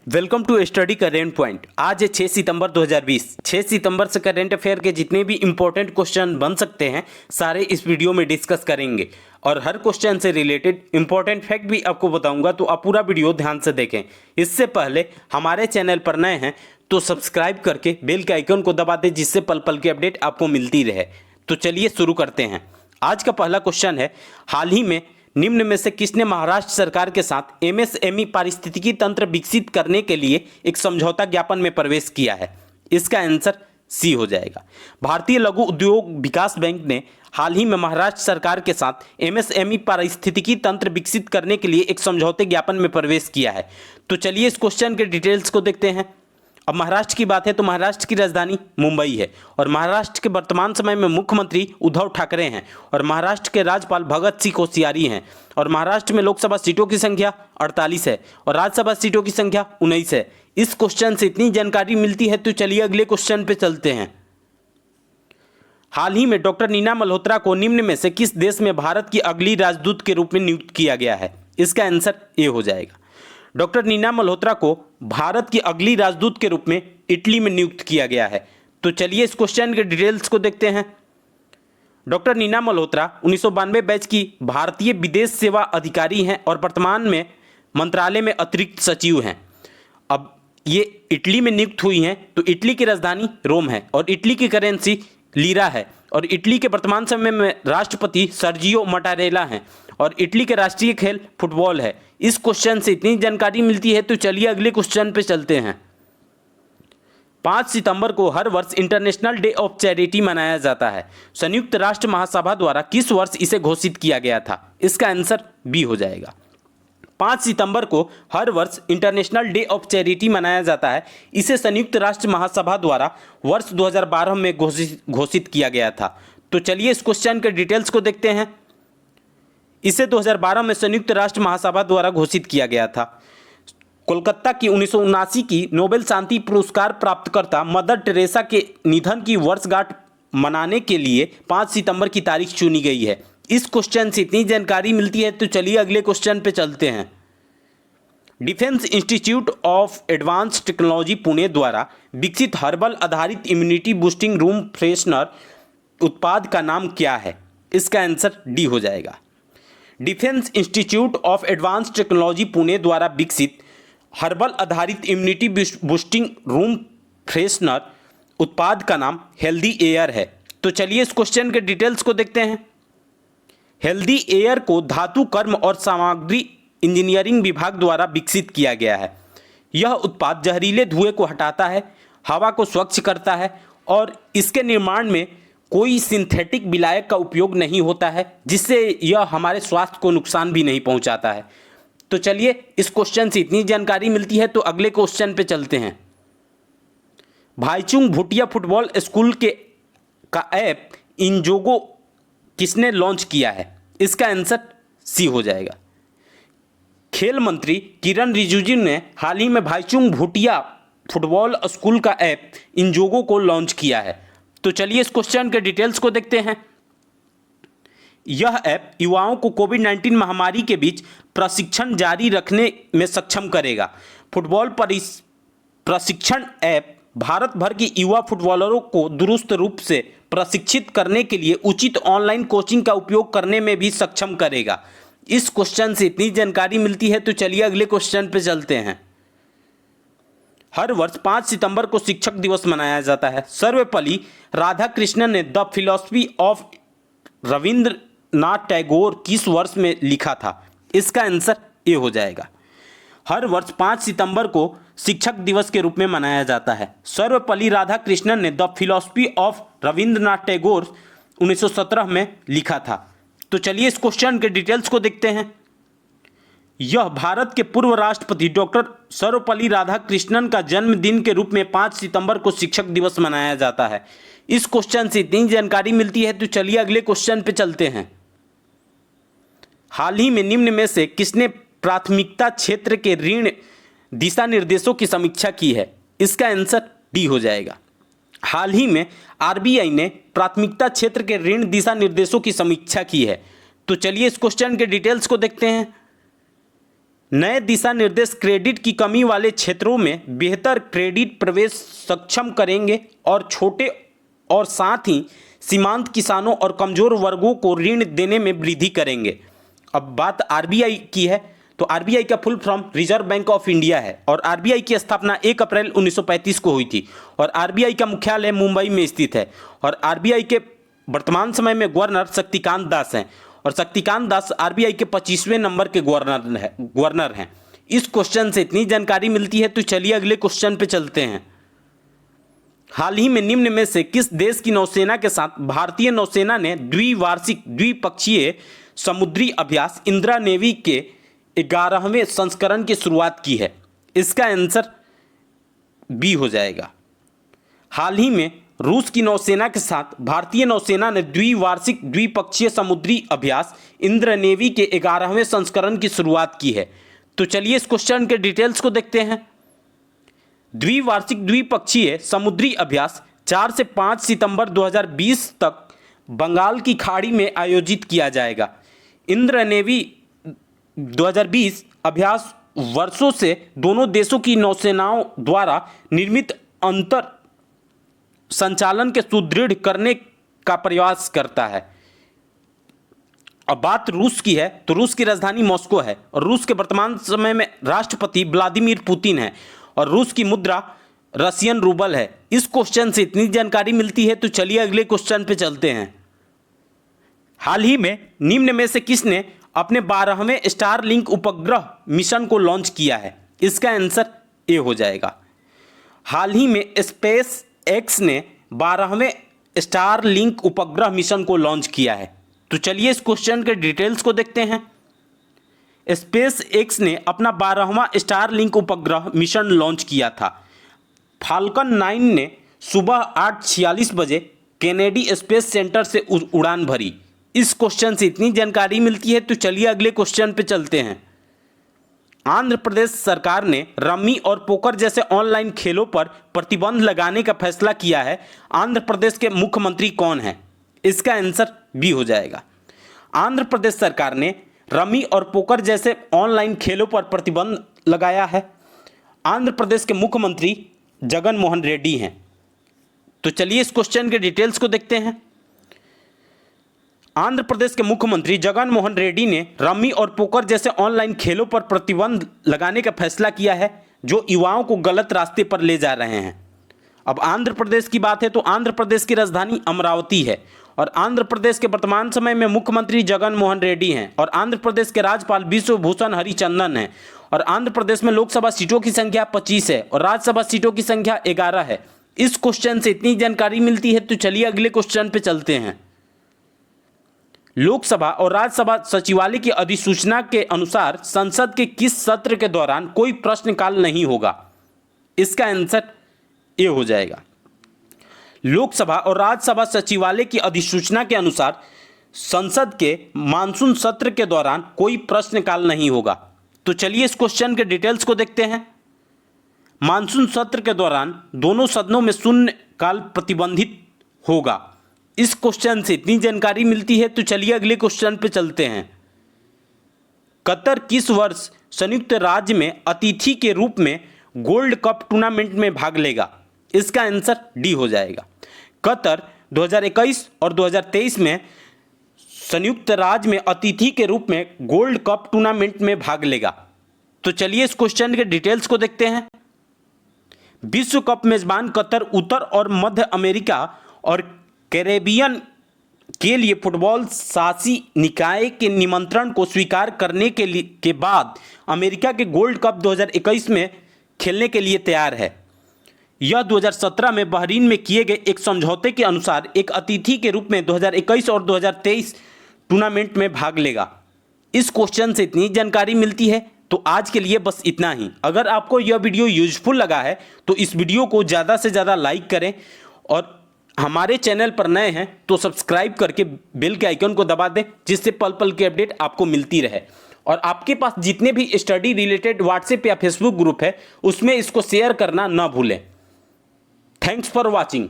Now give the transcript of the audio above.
Welcome to study current point. आज है 6 सितंबर 2020। 6 सितंबर से करेंट अफेयर के जितने भी इंपॉर्टेंट क्वेश्चन बन सकते हैं सारे इस वीडियो में डिस्कस करेंगे और हर क्वेश्चन से रिलेटेड इंपॉर्टेंट फैक्ट भी आपको बताऊंगा, तो आप पूरा वीडियो ध्यान से देखें। इससे पहले हमारे चैनल पर नए हैं तो सब्सक्राइब करके बेल के आइकन को दबा दें, जिससे पल पल की अपडेट आपको मिलती रहे। तो चलिए शुरू करते हैं। आज का पहला क्वेश्चन है, हाल ही में निम्न में से किसने महाराष्ट्र सरकार के साथ एमएसएमई पारिस्थितिकी तंत्र विकसित करने के लिए एक समझौता ज्ञापन में प्रवेश किया है? इसका आंसर सी हो जाएगा। भारतीय लघु उद्योग विकास बैंक ने हाल ही में महाराष्ट्र सरकार के साथ एमएसएमई पारिस्थितिकी तंत्र विकसित करने के लिए एक समझौते ज्ञापन में प्रवेश किया है। तो चलिए इस क्वेश्चन के डिटेल्स को देखते हैं। अब महाराष्ट्र की बात है तो महाराष्ट्र की राजधानी मुंबई है और महाराष्ट्र के वर्तमान समय में मुख्यमंत्री उद्धव ठाकरे हैं और महाराष्ट्र के राज्यपाल भगत सिंह कोश्यारी हैं और महाराष्ट्र में लोकसभा सीटों की संख्या 48 है और राज्यसभा सीटों की संख्या 19 है। इस क्वेश्चन से इतनी जानकारी मिलती है तो चलिए अगले क्वेश्चन पे चलते हैं। हाल ही में डॉक्टर नीना मल्होत्रा को निम्न में से किस देश में भारत की अगली राजदूत के रूप में नियुक्त किया गया है? इसका आंसर ए हो जाएगा। डॉक्टर नीना मल्होत्रा को भारत की अगली राजदूत के रूप में इटली में नियुक्त किया गया है। तो चलिए इस क्वेश्चन के डिटेल्स को देखते हैं। डॉक्टर नीना मल्होत्रा 1992 बैच की भारतीय विदेश सेवा अधिकारी हैं और वर्तमान में मंत्रालय में अतिरिक्त सचिव हैं। अब ये इटली में नियुक्त हुई हैं तो इटली की राजधानी रोम है और इटली की करेंसी लीरा है और इटली के वर्तमान समय में राष्ट्रपति सर्जियो मटारेला हैं और इटली के राष्ट्रीय खेल फुटबॉल है। इस क्वेश्चन से इतनी जानकारी मिलती है तो चलिए अगले क्वेश्चन पे चलते हैं। 5 सितंबर को हर वर्ष इंटरनेशनल डे ऑफ चैरिटी मनाया जाता है। संयुक्त राष्ट्र महासभा द्वारा किस वर्ष इसे घोषित किया गया था? इसका आंसर बी हो जाएगा। 5 सितंबर को हर वर्ष इंटरनेशनल डे ऑफ चैरिटी मनाया जाता है। इसे संयुक्त राष्ट्र महासभा द्वारा वर्ष 2012 में घोषित किया गया था। तो चलिए इस क्वेश्चन के डिटेल्स को देखते हैं। इसे 2012 में संयुक्त राष्ट्र महासभा द्वारा घोषित किया गया था। कोलकाता की 1979 की नोबेल शांति पुरस्कार प्राप्तकर्ता मदर टेरेसा के निधन की वर्षगांठ मनाने के लिए 5 सितंबर की तारीख चुनी गई है। इस क्वेश्चन से इतनी जानकारी मिलती है तो चलिए अगले क्वेश्चन पे चलते हैं। Defence institute of advance technology Pune द्वारा विकसित हर्बल आधारित इम्यूनिटी बूस्टिंग रूम फ्रेशनर उत्पाद का नाम क्या है? इसका आंसर डी हो जाएगा। Defence institute of advance technology Pune द्वारा विकसित हर्बल आधारित इम्यूनिटी बूस्टिंग रूम फ्रेशनर उत्पाद का नाम हेल्दी एयर है। तो चलिए इस क्वेश्चन के डिटेल्स को देखते हैं। हेल्दी एयर को धातु कर्म और सामग्री इंजीनियरिंग विभाग द्वारा विकसित किया गया है। यह उत्पाद जहरीले धुएं को हटाता है, हवा को स्वच्छ करता है और इसके निर्माण में कोई सिंथेटिक विलायक का उपयोग नहीं होता है, जिससे यह हमारे स्वास्थ्य को नुकसान भी नहीं पहुंचाता है। तो चलिए इस क्वेश्चन से इतनी जानकारी मिलती है तो अगले क्वेश्चन पे चलते हैं। भाईचुंग भूटिया फुटबॉल स्कूल का ऐप इंजोगो किसने लॉन्च किया है? इसका आंसर सी हो जाएगा। खेल मंत्री किरण रिजिजू ने हाल ही में भाईचुंग भूटिया फुटबॉल स्कूल का ऐप इंजोगो को लॉन्च किया है। तो चलिए इस क्वेश्चन के डिटेल्स को देखते हैं। यह ऐप युवाओं को कोविड-19 महामारी के बीच प्रशिक्षण जारी रखने में सक्षम करेगा। फुटबॉल प्रशिक्षण ऐप भारत भर के युवा फुटबॉलरों को दुरुस्त रूप से प्रशिक्षित करने के लिए उचित ऑनलाइन कोचिंग का उपयोग करने में भी सक्षम करेगा। इस क्वेश्चन से इतनी जानकारी मिलती है तो चलिए अगले क्वेश्चन पे चलते हैं। हर वर्ष 5 सितंबर को शिक्षक दिवस मनाया जाता है। सर्वपल्ली राधाकृष्णन ने the philosophy of Rabindranath Tagore किस वर्ष में लिखा था? इसका आंसर ए हो जाएगा। हर वर्ष 5 सितंबर को शिक्षक दिवस के रूप में मनाया जाता है। सर्वपल्ली राधाकृष्णन ने the philosophy of Rabindranath Tagore 1917 में लिखा था। तो चलिए इस क्वेश्चन के डिटेल्स को देखते हैं। यह भारत के पूर्व राष्ट्रपति डॉक्टर सर्वपल्ली राधाकृष्णन का जन्मदिन के रूप में 5 सितंबर को शिक्षक दिवस मनाया जाता है। इस क्वेश्चन से इतनी जानकारी मिलती है तो चलिए अगले क्वेश्चन पे चलते हैं। हाल ही में निम्न में से किसने प्राथमिकता क्षेत्र के ऋण दिशा निर्देशों की समीक्षा की है? इसका आंसर डी हो जाएगा। हाल ही में आरबीआई ने प्राथमिकता क्षेत्र के ऋण दिशा निर्देशों की समीक्षा की है। तो चलिए इस क्वेश्चन के डिटेल्स को देखते हैं। नए दिशा निर्देश क्रेडिट की कमी वाले क्षेत्रों में बेहतर क्रेडिट प्रवेश सक्षम करेंगे और छोटे और साथ ही सीमांत किसानों और कमजोर वर्गों को ऋण देने में वृद्धि करेंगे। अब बात आरबीआई की है तो आरबीआई का full form reserve bank of India है और आरबीआई की स्थापना 1 अप्रैल 1935 को हुई थी और आरबीआई का मुख्यालय मुंबई में स्थित है और आरबीआई के वर्तमान समय में गवर्नर शक्तिकांत दास हैं और शक्तिकांत दास आरबीआई के 25वें नंबर के गवर्नर हैं। इस क्वेश्चन से इतनी जानकारी मिलती है तो चलिए अगले क्वेश्चन पे चलते हैं। हाल ही में निम्न में से किस देश की नौसेना के साथ भारतीय नौसेना ने द्विवार्षिक द्विपक्षीय समुद्री अभ्यास इंदिरा नेवी के 11वें संस्करण की शुरुआत की है? इसका आंसर बी हो जाएगा। हाल ही में रूस की नौसेना के साथ भारतीय नौसेना ने द्विवार्षिक द्विपक्षीय समुद्री अभ्यास इंदिरा नेवी के 11वें संस्करण की शुरुआत की है। तो चलिए इस क्वेश्चन के डिटेल्स को देखते हैं। द्विवार्षिक द्विपक्षीय समुद्री अभ्यास 4 से 5 सितंबर 2020 तक बंगाल की खाड़ी में आयोजित किया जाएगा। इंदिरा नेवी 2020 अभ्यास वर्षों से दोनों देशों की नौसेनाओं द्वारा निर्मित अंतर संचालन के सुदृढ़ करने का प्रयास करता है। अब बात रूस की है तो रूस की राजधानी मॉस्को है और रूस के वर्तमान समय में राष्ट्रपति व्लादिमीर पुतिन है और रूस की मुद्रा रशियन रूबल है। इस क्वेश्चन से इतनी जानकारी मिलती है तो चलिए अगले क्वेश्चन पे चलते हैं। हाल ही में निम्न में से किसने अपने 12वें स्टारलिंक उपग्रह मिशन को लॉन्च किया है? इसका आंसर ए हो जाएगा। हाल ही में स्पेस एक्स ने 12वें स्टारलिंक उपग्रह मिशन को लॉन्च किया है। तो चलिए इस क्वेश्चन के डिटेल्स को देखते हैं। स्पेस एक्स ने अपना 12वां स्टारलिंक उपग्रह मिशन लॉन्च किया था। फाल्कन 9 ने सुबह 8:46 बजे केनेडी स्पेस सेंटर से उड़ान भरी। इस क्वेश्चन से इतनी जानकारी मिलती है तो चलिए अगले क्वेश्चन पे चलते हैं। आंध्र प्रदेश सरकार ने रम्मी और पोकर जैसे ऑनलाइन खेलों पर प्रतिबंध लगाने का फैसला किया है। आंध्र प्रदेश के मुख्यमंत्री कौन हैं? इसका आंसर बी हो जाएगा। आंध्र प्रदेश सरकार ने रम्मी और पोकर जैसे ऑनलाइन खेलों पर प्रतिबंध लगाया है। आंध्र प्रदेश के मुख्यमंत्री जगन मोहन रेड्डी हैं। तो चलिए इस क्वेश्चन के डिटेल्स को देखते हैं। आंध्र प्रदेश के मुख्यमंत्री जगन मोहन रेड्डी ने रम्मी और पोकर जैसे ऑनलाइन खेलों पर प्रतिबंध लगाने का फैसला किया है जो युवाओं को गलत रास्ते पर ले जा रहे हैं। अब आंध्र प्रदेश की बात है तो आंध्र प्रदेश की राजधानी अमरावती है और आंध्र प्रदेश के वर्तमान समय में मुख्यमंत्री जगन मोहन रेड्डी हैं और आंध्र प्रदेश के राज्यपाल विश्वभूषण हरिचंदन हैं और आंध्र प्रदेश में लोकसभा सीटों की संख्या 25 है और राज्यसभा सीटों की संख्या 11 है। इस क्वेश्चन से इतनी जानकारी मिलती है तो चलिए अगले क्वेश्चन पे चलते हैं। लोकसभा और राज्यसभा सचिवालय की अधिसूचना के अनुसार संसद के किस सत्र के दौरान कोई प्रश्नकाल नहीं होगा? इसका आंसर ए हो जाएगा। लोकसभा और राज्यसभा सचिवालय की अधिसूचना के अनुसार संसद के मानसून सत्र के दौरान कोई प्रश्नकाल नहीं होगा। तो चलिए इस क्वेश्चन के डिटेल्स को देखते हैं। मानसून सत्र के दौरान दोनों सदनों में शून्यकाल प्रतिबंधित होगा। इस क्वेश्चन से इतनी जानकारी मिलती है तो चलिए अगले क्वेश्चन पे चलते हैं। कतर किस वर्ष संयुक्त राज्य में अतिथि के रूप में गोल्ड कप टूर्नामेंट में भाग लेगा? इसका आंसर डी हो जाएगा। कतर 2021 और 2023 में संयुक्त राज्य में अतिथि के रूप में गोल्ड कप टूर्नामेंट में भाग लेगा। तो चलिए इस क्वेश्चन के डिटेल्स को देखते हैं। विश्व कप मेजबान कतर उत्तर और मध्य अमेरिका और कैरेबियन के लिए फुटबॉल शासी निकाय के निमंत्रण को स्वीकार करने के बाद अमेरिका के गोल्ड कप 2021 में खेलने के लिए तैयार है। यह 2017 में बहरीन में किए गए एक समझौते के अनुसार एक अतिथि के रूप में 2021 और 2023 टूर्नामेंट में भाग लेगा। इस क्वेश्चन से इतनी जानकारी मिलती है तो आज के लिए बस इतना ही। अगर आपको यह वीडियो यूजफुल लगा है तो इस वीडियो को ज़्यादा से ज़्यादा लाइक करें और हमारे चैनल पर नए हैं तो सब्सक्राइब करके बेल के आइकन को दबा दें जिससे पल पल की अपडेट आपको मिलती रहे। और आपके पास जितने भी स्टडी रिलेटेड व्हाट्सएप या फेसबुक ग्रुप है उसमें इसको शेयर करना ना भूलें। Thanks for watching.